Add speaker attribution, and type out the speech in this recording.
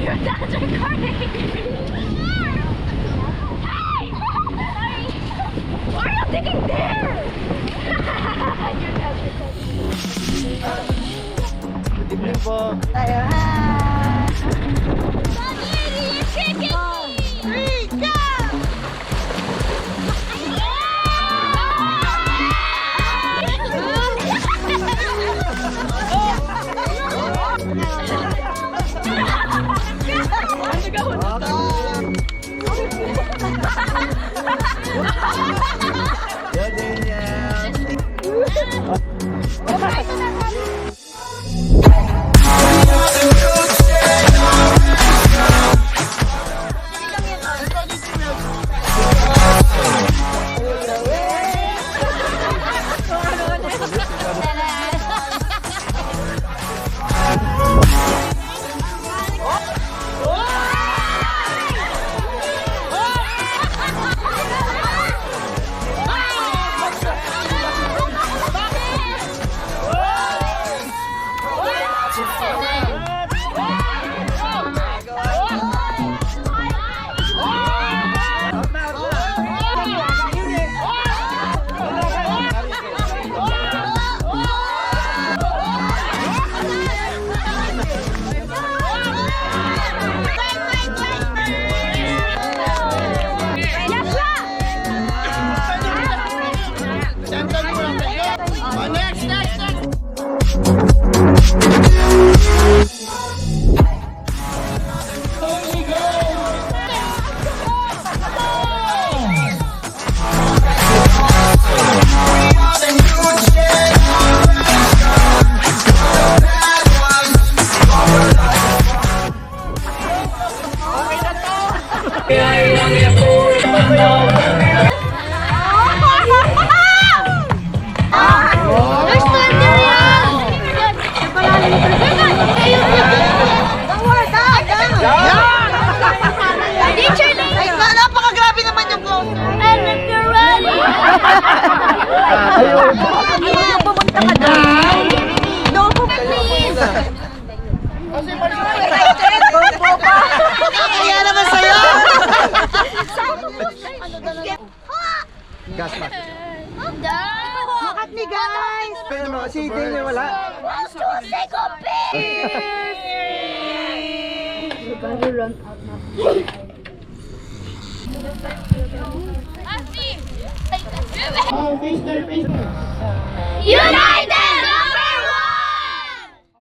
Speaker 1: your dad's recording. Hey! Why are you digging there? Your dad's recording.
Speaker 2: Good evening po.
Speaker 1: Tayo, ha? Daddy, you're shaking me! 3, go! Pumunta ka doon. No, please.
Speaker 3: Kaya naman sa'yo!
Speaker 2: Gas mask.
Speaker 3: Look at me, guys!
Speaker 2: Pero no, si Ding may wala.
Speaker 1: Susi ko, United!